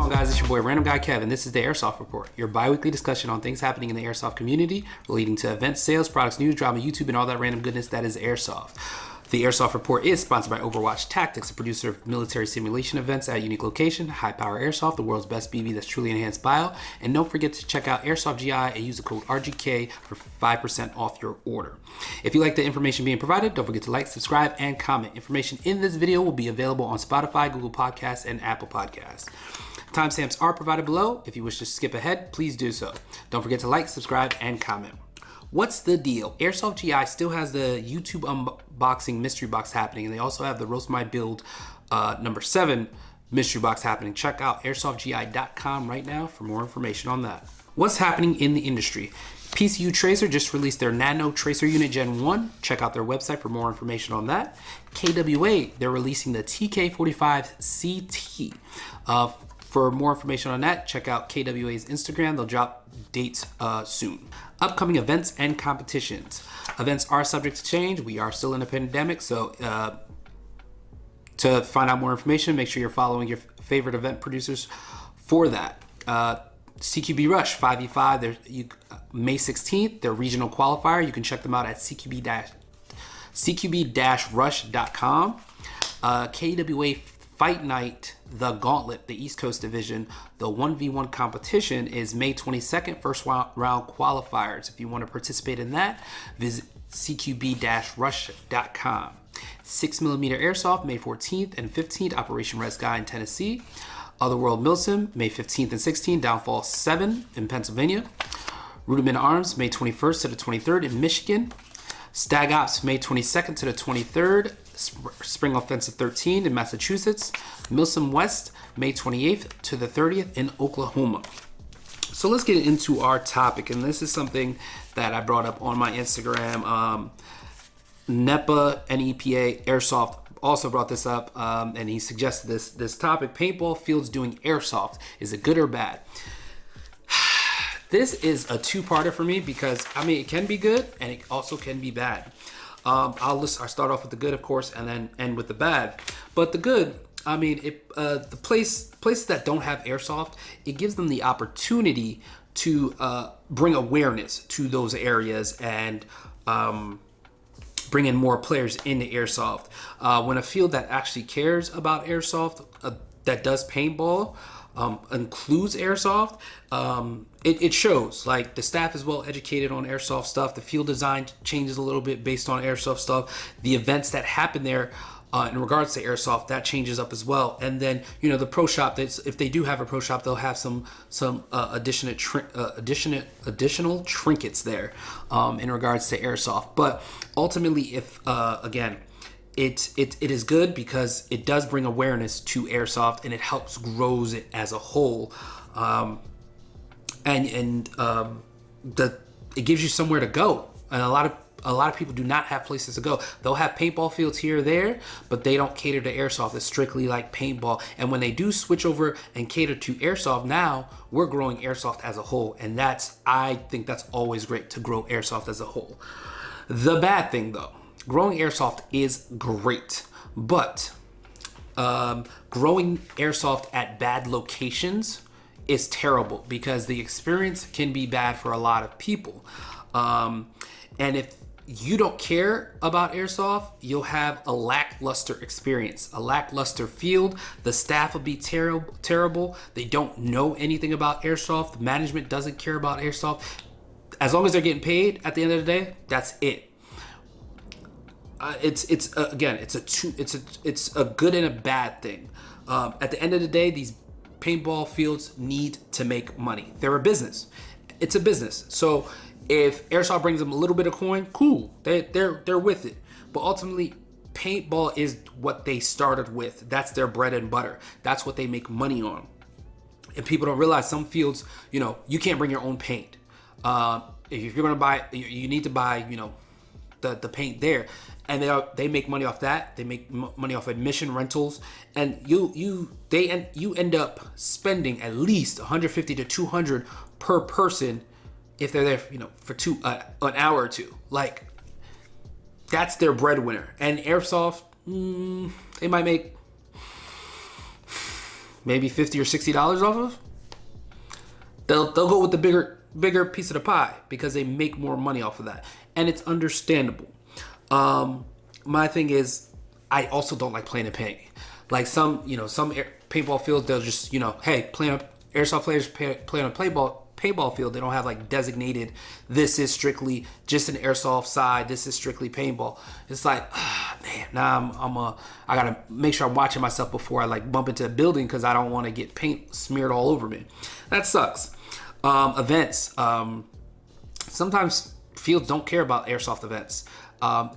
on, guys? It's your boy Random Guy Kev, and this is the Airsoft Report, your bi-weekly discussion on things happening in the Airsoft community, leading to events, sales, products, news, drama, YouTube, and all that random goodness that is Airsoft. The Airsoft Report is sponsored by Overwatch Tactics, a producer of military simulation events at a unique location, High Power Airsoft, the world's best BB that's truly enhanced bio. And don't forget to check out Airsoft GI and use the code RGK for 5% off your order. If you like the information being provided, don't forget to like, subscribe, and comment. Information in this video will be available on Spotify, Google Podcasts, and Apple Podcasts. Timestamps are provided below. If you wish to skip ahead, please do so. Don't forget to like, subscribe, and comment. What's the deal? Airsoft GI still has the YouTube unboxing mystery box happening, and they also have the Roast My Build number 7 mystery box happening. Check out airsoftgi.com right now for more information on that. What's happening in the industry? PCU Tracer just released their Nano Tracer Unit Gen 1. Check out their website for more information on that. KWA, they're releasing the TK45 CT. For more information on that, check out KWA's Instagram. They'll drop dates soon. Upcoming events and competitions. Events are subject to change. We are still in a pandemic, so to find out more information, make sure you're following your favorite event producers for that. CQB Rush 5v5, May 16th, their regional qualifier. You can check them out at cqb-rush.com. KWA Fight Night, the Gauntlet, the East Coast Division, the 1v1 competition is May 22nd, first round qualifiers. If you want to participate in that, visit cqb-rush.com. 6mm Airsoft, May 14th and 15th, Operation Red Sky in Tennessee. Otherworld Milsim, May 15th and 16th, Downfall 7 in Pennsylvania. Rudiment Arms, May 21st to the 23rd in Michigan. Stag Ops, May 22nd to the 23rd, Spring Offensive 13 in Massachusetts. Milsim West, May 28th to the 30th in Oklahoma. So let's get into our topic, and this is something that I brought up on my Instagram. NEPA, NEPA, Airsoft also brought this up, and he suggested this topic. Paintball fields doing Airsoft. Is it good or bad? This is a two-parter for me because, I mean, it can be good and it also can be bad. I'll start off with the good, of course, and then end with the bad. But the good, I mean, the places that don't have Airsoft, it gives them the opportunity to bring awareness to those areas and bring in more players into Airsoft. When a field that actually cares about Airsoft, that does paintball, includes Airsoft, it shows. Like, the staff is well educated on Airsoft stuff. The field design changes a little bit based on Airsoft stuff. The events that happen there in regards to Airsoft, that changes up as well. And then, you know, the pro shop, if they do have a pro shop, they'll have some additional trinkets there in regards to Airsoft. But ultimately, if again, it is good because it does bring awareness to Airsoft and it helps grows it as a whole, it gives you somewhere to go. And a lot of people do not have places to go. They'll have paintball fields here or there, but they don't cater to Airsoft. It's strictly like paintball. And when they do switch over and cater to Airsoft, now we're growing Airsoft as a whole, and I think that's always great to grow Airsoft as a whole. The bad thing, though. Growing Airsoft is great, but growing Airsoft at bad locations is terrible because the experience can be bad for a lot of people. And if you don't care about Airsoft, you'll have a lackluster experience, a lackluster field. The staff will be terrible. They don't know anything about Airsoft. The management doesn't care about Airsoft. As long as they're getting paid at the end of the day, that's it. It's a good and a bad thing. At the end of the day, these paintball fields need to make money. They're a business. It's a business. So if Airsoft brings them a little bit of coin, cool. They're with it. But ultimately, paintball is what they started with. That's their bread and butter. That's what they make money on. And people don't realize some fields, you know, you can't bring your own paint. If you're gonna buy, you need to buy, you know, the paint there, and they make money off that. They make money off admission rentals, and you end up spending at least 150 to 200 per person if they're there, you know, for an hour or two. Like, that's their breadwinner. And Airsoft, they might make maybe $50 or $60 off of, they'll go with the bigger piece of the pie because they make more money off of that, and it's understandable. My thing is, I also don't like playing in paint. Like some paintball fields, they'll just hey, airsoft players play on a paintball field. They don't have like designated, this is strictly just an airsoft side, this is strictly paintball. It's like, man, now I gotta make sure I'm watching myself before I like bump into a building, because I don't want to get paint smeared all over me. That sucks. Events. Sometimes fields don't care about airsoft events.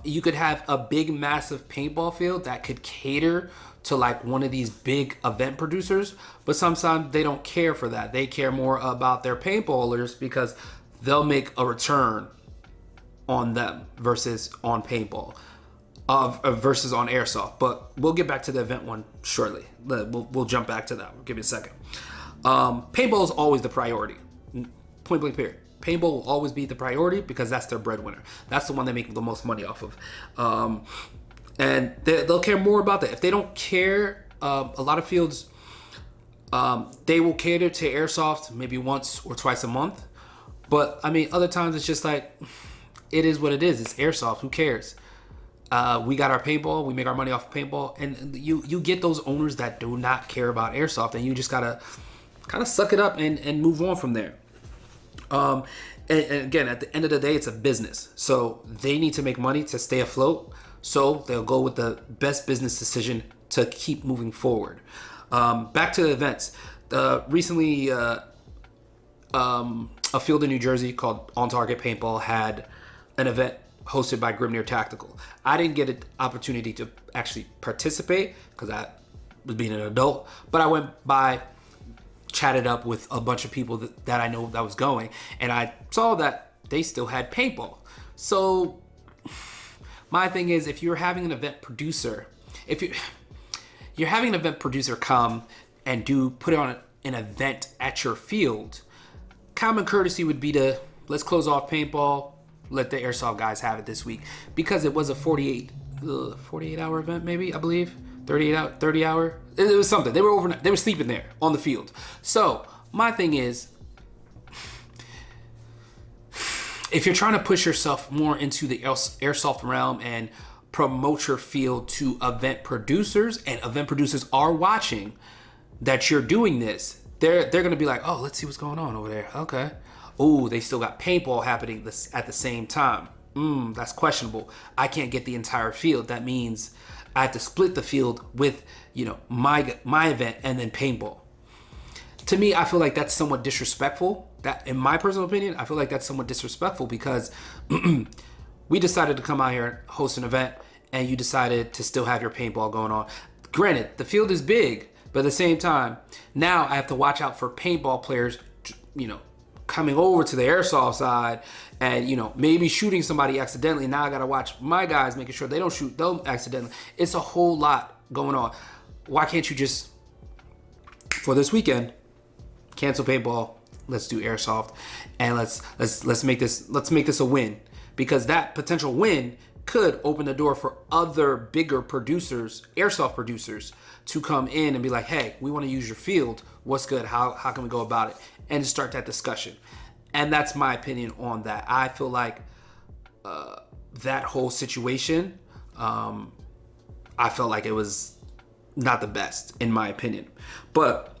You could have a big, massive paintball field that could cater to like one of these big event producers, but sometimes they don't care for that. They care more about their paintballers because they'll make a return on them versus on paintball, versus on airsoft. But we'll get back to the event one shortly. We'll jump back to that. We'll give you a second. Paintball is always the priority. Point blank period. Paintball will always be the priority because that's their breadwinner. That's the one they make the most money off of. And they'll care more about that. If they don't care, a lot of fields, they will cater to airsoft maybe once or twice a month. But I mean, other times it's just like, it is what it is. It's airsoft. Who cares? We got our paintball. We make our money off of paintball. And you get those owners that do not care about airsoft, and you just gotta kind of suck it up and move on from there. And again, at the end of the day, it's a business. So they need to make money to stay afloat. So they'll go with the best business decision to keep moving forward. Back to the events. Recently, a field in New Jersey called On Target Paintball had an event hosted by Grimnir Tactical. I didn't get an opportunity to actually participate because I was being an adult, but I went by, chatted up with a bunch of people that I know that was going, and I saw that they still had paintball. So my thing is, if you're having an event producer, you're having an event producer come and put on an event at your field, common courtesy would be to, let's close off paintball, let the airsoft guys have it this week, because it was a 48 hour event, maybe, I believe. 30 hour. It was something. They were overnight. They were sleeping there on the field. So my thing is, if you're trying to push yourself more into the airsoft realm and promote your field to event producers, and event producers are watching that you're doing this, they're going to be like, oh, let's see what's going on over there. Okay. Oh, they still got paintball happening at the same time. That's questionable. I can't get the entire field. That means I have to split the field with, my event and then paintball. To me, I feel like that's somewhat disrespectful. That, in my personal opinion, I feel like that's somewhat disrespectful because we decided to come out here and host an event, and you decided to still have your paintball going on. Granted, the field is big, but at the same time, now I have to watch out for paintball players, coming over to the airsoft side and, maybe shooting somebody accidentally. Now I got to watch my guys making sure they don't shoot them accidentally. It's a whole lot going on. Why can't you just, for this weekend, cancel paintball, let's do airsoft, and let's make this a win, because that potential win could open the door for other bigger producers, airsoft producers, to come in and be like, hey, we want to use your field. What's good? How can we go about it? And start that discussion. And that's my opinion on that. I feel like that whole situation, I felt like it was not the best, in my opinion. But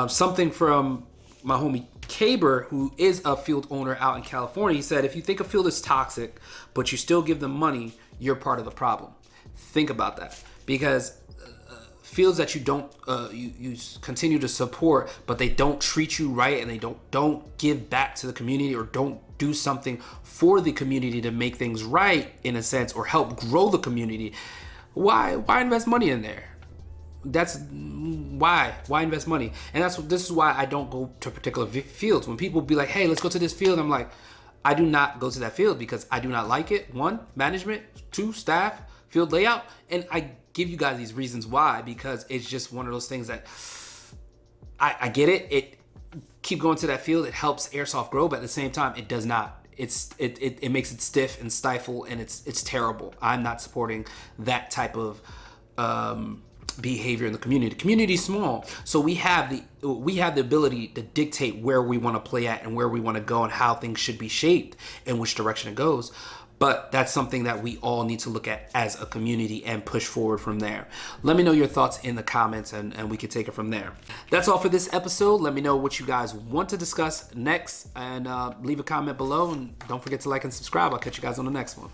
something from my homie Kaber, who is a field owner out in California, he said, if you think a field is toxic, but you still give them money, you're part of the problem. Think about that. Because fields that you don't you continue to support, but they don't treat you right, and they don't give back to the community, or don't do something for the community to make things right, in a sense, or help grow the community, why invest money in there? That's why invest money. And this is why I don't go to particular fields. When people be like, hey, let's go to this field, I'm like, I do not go to that field because I do not like it. 1, management. 2, staff, field layout. And I give you guys these reasons why, because it's just one of those things that I get it. Keep going to that field. It helps airsoft grow, but at the same time, it does not. It makes it stiff and stifle, and it's terrible. I'm not supporting that type of behavior in the community. The community is small, so we have the ability to dictate where we want to play at and where we want to go and how things should be shaped and which direction it goes. But that's something that we all need to look at as a community and push forward from there. Let me know your thoughts in the comments and we can take it from there. That's all for this episode. Let me know what you guys want to discuss next and leave a comment below. And don't forget to like and subscribe. I'll catch you guys on the next one.